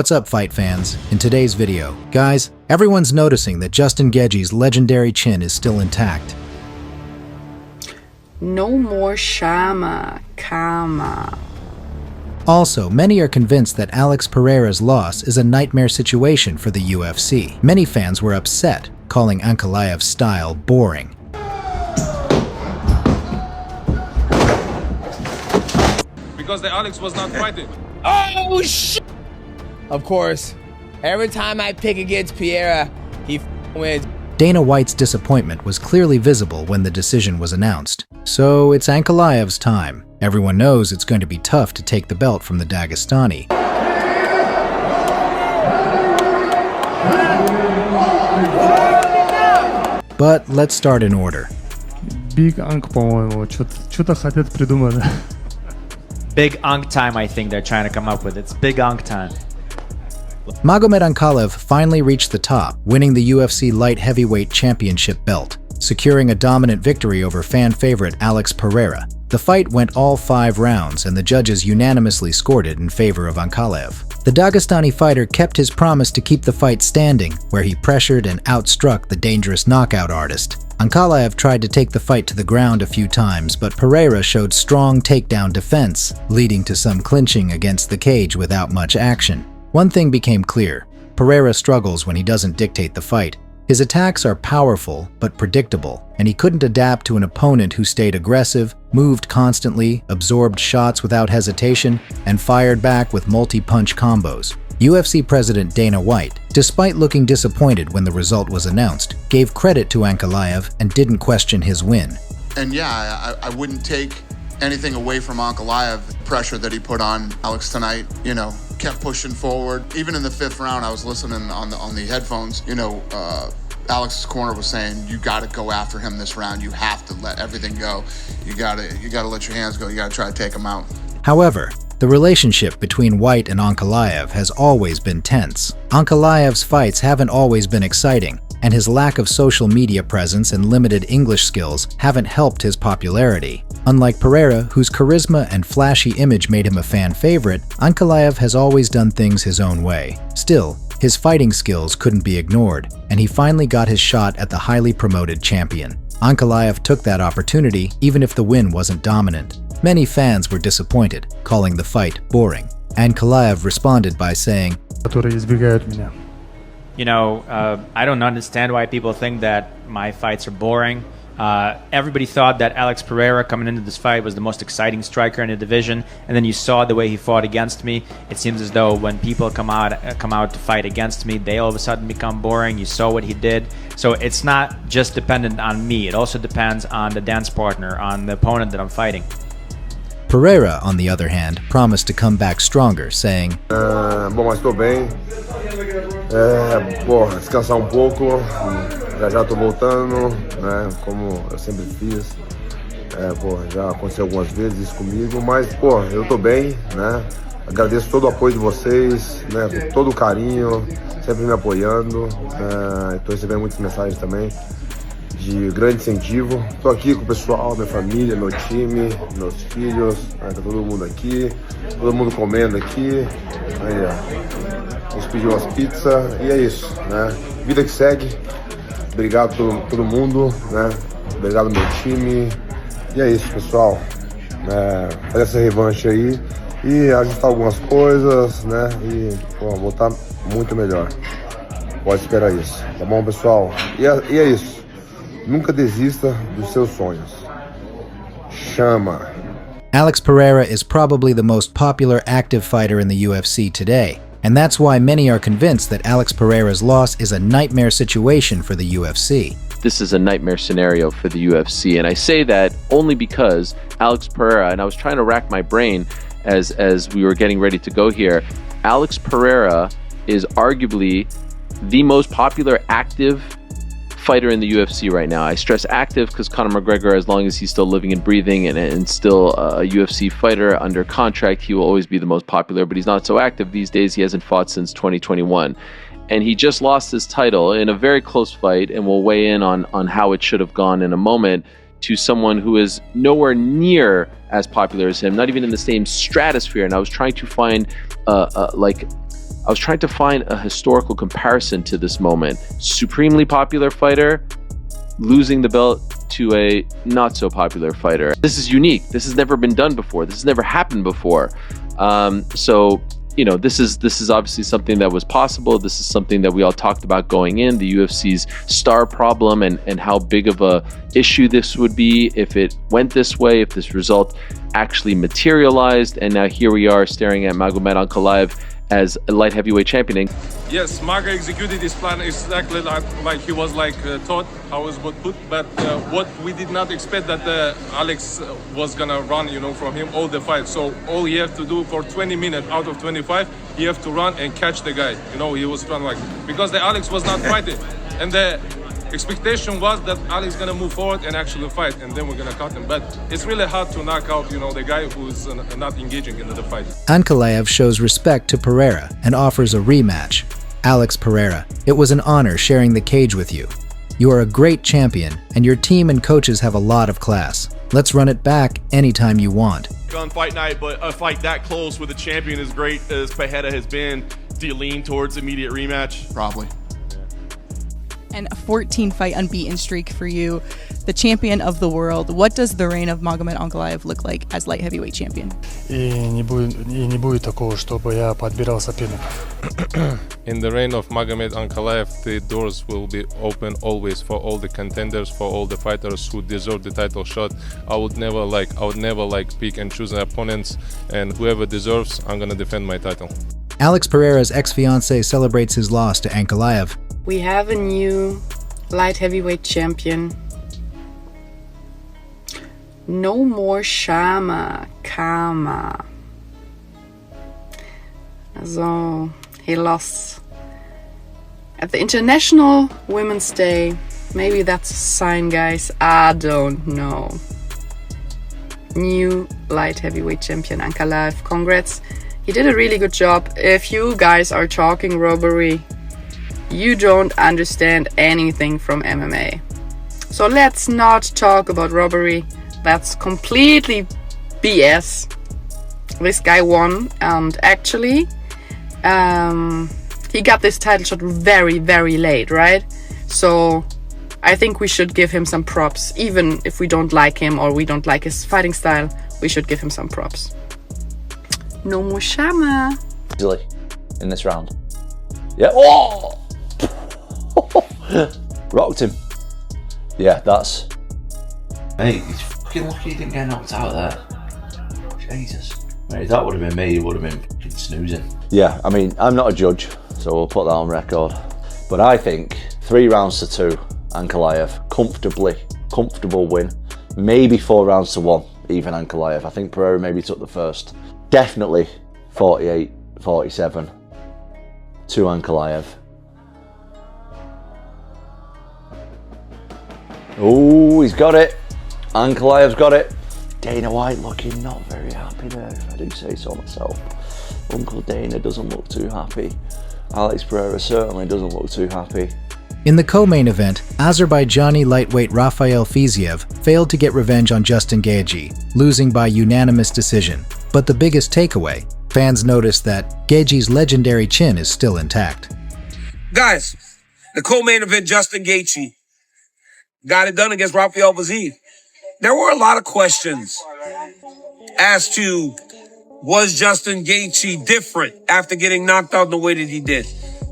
What's up, fight fans? In today's video, guys, everyone's noticing that Justin Gaethje's legendary chin is still intact. No more chama, calma. Also, many are convinced that Alex Pereira's loss is a nightmare situation for the UFC. Many fans were upset, calling Ankalaev's style boring. Because the Alex was not fighting. Oh, shit! Of course, every time I pick against Pereira, he wins. Dana White's disappointment was clearly visible when the decision was announced. So it's Ankalaev's time. Everyone knows it's going to be tough to take the belt from the Dagestani. But let's start in order. Big Ank, по-моему, что-то хотят придумать. Big Unk time, I think they're trying to come up with. It's Big Unk time. Magomed Ankalaev finally reached the top, winning the UFC Light Heavyweight Championship belt, securing a dominant victory over fan favorite Alex Pereira. The fight went all 5 rounds, and the judges unanimously scored it in favor of Ankalaev. The Dagestani fighter kept his promise to keep the fight standing, where he pressured and outstruck the dangerous knockout artist. Ankalaev tried to take the fight to the ground a few times, but Pereira showed strong takedown defense, leading to some clinching against the cage without much action. One thing became clear: Pereira struggles when he doesn't dictate the fight. His attacks are powerful but predictable, and he couldn't adapt to an opponent who stayed aggressive, moved constantly, absorbed shots without hesitation, and fired back with multi-punch combos. UFC President Dana White, despite looking disappointed when the result was announced, gave credit to Ankalaev and didn't question his win. And yeah, I wouldn't take anything away from Ankalaev. The pressure that he put on Alex tonight, kept pushing forward. Even in the 5th round, I was listening on the headphones. Alex's corner was saying, "You got to go after him this round. You have to let everything go. You got to let your hands go. You got to try to take him out." However, the relationship between White and Ankalaev has always been tense. Ankalaev's fights haven't always been exciting, and his lack of social media presence and limited English skills haven't helped his popularity. Unlike Pereira, whose charisma and flashy image made him a fan favorite, Ankalaev has always done things his own way. Still, his fighting skills couldn't be ignored, and he finally got his shot at the highly promoted champion. Ankalaev took that opportunity, even if the win wasn't dominant. Many fans were disappointed, calling the fight boring. Ankalaev responded by saying, Которые избегают меня. I don't understand why people think that my fights are boring. Everybody thought that Alex Pereira coming into this fight was the most exciting striker in the division, and then you saw the way he fought against me. It seems as though when people come out to fight against me, they all of a sudden become boring. You saw what he did. So it's not just dependent on me. It also depends on the dance partner, on the opponent that I'm fighting. Pereira, on the other hand, promised to come back stronger, saying, Bom, mas estou bem. Descansar pouco. Já estou voltando, né? Como eu sempre fiz. Já aconteceu algumas vezes isso comigo, mas, eu estou bem, né? Agradeço todo o apoio de vocês, né? Com todo o carinho, sempre me apoiando. Estou recebendo muitas mensagens também de grande incentivo. Estou aqui com o pessoal, minha família, meu time, meus filhos, tá todo mundo aqui, todo mundo comendo aqui. Aí, ó, a gente pediu umas pizzas e é isso, né? Vida que segue. Obrigado a todo mundo, né? Obrigado ao meu time. E é isso, pessoal. Fazer essa revanche aí e ajustar algumas coisas, né? E voltar muito melhor. Pode esperar isso, tá bom, pessoal? E é isso. Nunca desista dos seus sonhos. Chama. Alex Pereira is probably the most popular active fighter in the UFC today, and that's why many are convinced that Alex Pereira's loss is a nightmare situation for the UFC. This is a nightmare scenario for the UFC, and I say that only because Alex Pereira, and I was trying to rack my brain as we were getting ready to go here, Alex Pereira is arguably the most popular active fighter in the UFC right now. I stress active because Conor McGregor, as long as he's still living and breathing and still a UFC fighter under contract, he will always be the most popular, but he's not so active these days. He hasn't fought since 2021. And he just lost his title in a very close fight, and we'll weigh in on how it should have gone in a moment, to someone who is nowhere near as popular as him, not even in the same stratosphere. And I was trying to find like I was trying to find a historical comparison to this moment. Supremely popular fighter losing the belt to a not so popular fighter. This is unique. This has never been done before. This has never happened before. So, you know, this is obviously something that was possible. This is something that we all talked about going in, the UFC's star problem, and how big of a issue this would be if it went this way, if this result actually materialized. And now here we are staring at Magomed Ankalaev as a light heavyweight champion. Yes, Maga executed his plan exactly like he was taught how it was put. But what we did not expect that Alex was gonna run, you know, from him all the fight. So all he have to do for 20 minutes out of 25, he have to run and catch the guy. You know, he was trying because the Alex was not fighting, and the expectation was that Alex gonna move forward and actually fight, and then we're gonna cut him. But it's really hard to knock out, you know, the guy who's not engaging in the fight. Ankalaev shows respect to Pereira and offers a rematch. Alex Pereira, it was an honor sharing the cage with you. You are a great champion, and your team and coaches have a lot of class. Let's run it back anytime you want. On fight night, but a fight that close with a champion as great as Pereira has been, do you lean towards immediate rematch? Probably. And a 14-fight unbeaten streak for you, the champion of the world. What does the reign of Magomed Ankalaev look like as light heavyweight champion? И не будет такого, чтобы я подбирал соперников. In the reign of Magomed Ankalaev, the doors will be open always for all the contenders, for all the fighters who deserve the title shot. I would never pick and choose opponents, and whoever deserves, I'm gonna defend my title. Alex Pereira's ex-fiancé celebrates his loss to Ankalaev. We have a new light heavyweight champion. No more Shama, Kama. So, he lost at the International Women's Day. Maybe that's a sign, guys. I don't know. New light heavyweight champion Ankalaev. Congrats. He did a really good job. If you guys are talking robbery, you don't understand anything from MMA. So let's not talk about robbery. That's completely BS. This guy won, and actually, he got this title shot very, very late, right? So I think we should give him some props. Even if we don't like him or we don't like his fighting style, we should give him some props. No more Shama. Easily in this round. Yeah. Oh! Rocked him. Yeah, that's. Mate, he's fucking lucky he didn't get knocked out there. Jesus. Mate, if that would have been me, he would have been fucking snoozing. Yeah, I mean, I'm not a judge, so we'll put that on record. But I think 3 rounds to 2, Ankalaev, comfortable win. Maybe 4 rounds to 1, even Ankalaev. I think Pereira maybe took the first. Definitely 48-47 to Ankalaev. Oh, he's got it. Ankalaev's got it. Dana White looking not very happy there, if I do say so myself. Uncle Dana doesn't look too happy. Alex Pereira certainly doesn't look too happy. In the co-main event, Azerbaijani lightweight Rafael Fiziev failed to get revenge on Justin Gaethje, losing by unanimous decision. But the biggest takeaway, fans noticed that Gaethje's legendary chin is still intact. Guys, the co-main event, Justin Gaethje got it done against Rafael Fiziev. There were a lot of questions as to, was Justin Gaethje different after getting knocked out in the way that he did?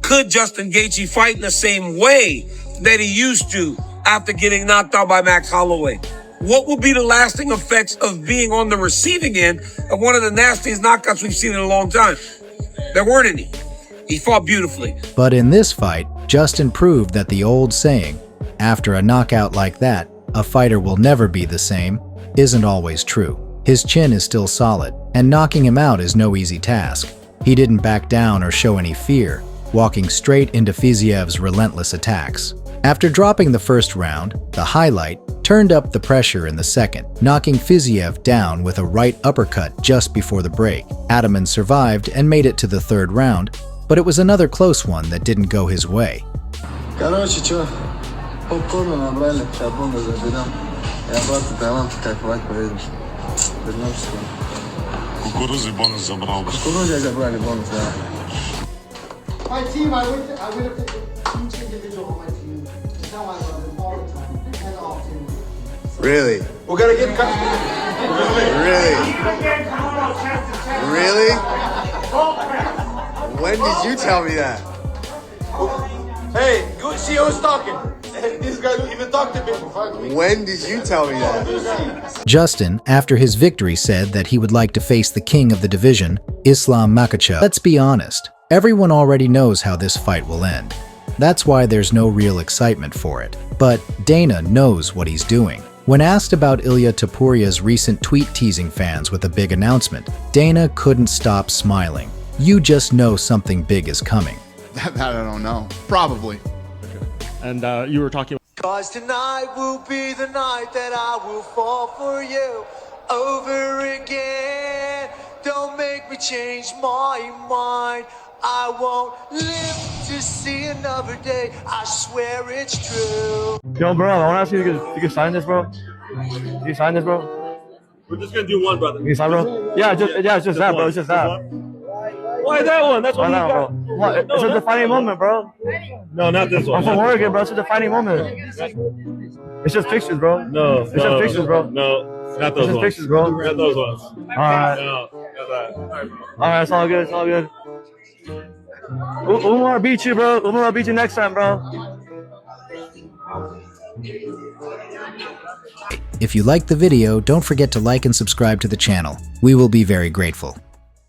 Could Justin Gaethje fight in the same way that he used to after getting knocked out by Max Holloway? What will be the lasting effects of being on the receiving end of one of the nastiest knockouts we've seen in a long time? There weren't any. He fought beautifully. But in this fight, Justin proved that the old saying, after a knockout like that, a fighter will never be the same, isn't always true. His chin is still solid, and knocking him out is no easy task. He didn't back down or show any fear, walking straight into Fiziev's relentless attacks. After dropping the first round, the highlight turned up the pressure in the second, knocking Fiziev down with a right uppercut just before the break. Ataman survived and made it to the third round, but it was another close one that didn't go his way. Попкорна набрали, шаблоны заберем. Я просто талант как врать поедем. Вернемся. Кукурузы бонус забрал. Кукурузы забрали бонус, да. my team, I would have picked each individual on my team. That's how I love them all the time, and often. Really? We're gonna get Really? When did you tell me that? Hey, you see who's talking? This guy don't even talk to me. When did you tell me that? Justin, after his victory, said that he would like to face the king of the division, Islam Makhachev. Let's be honest, everyone already knows how this fight will end. That's why there's no real excitement for it. But Dana knows what he's doing. When asked about Ilia Topuria's recent tweet teasing fans with a big announcement, Dana couldn't stop smiling. You just know something big is coming. That I don't know. Probably. And you were talking. Cause tonight will be the night that I will fall for you over again. Don't make me change my mind. I won't live to see another day. I swear it's true. Yo, bro, I want to ask you if you can sign this, bro. Can you sign this, bro? We're just gonna do one, brother. Can you sign, bro? Yeah, it's just that, bro. It's just that. Why that one? That's what Why that, bro? What? It's a defining moment, bro. No, not this one. I'm from Oregon, bro. It's a defining moment. It's just pictures, bro. No, it's just pictures, bro. No, not those it's just ones. pictures, bro. Not those ones. All right. No, not that. All right, bro. All right, it's all good. It's all good. Umar beat you, bro. Umar beat you next time, bro. If you liked the video, don't forget to like and subscribe to the channel. We will be very grateful.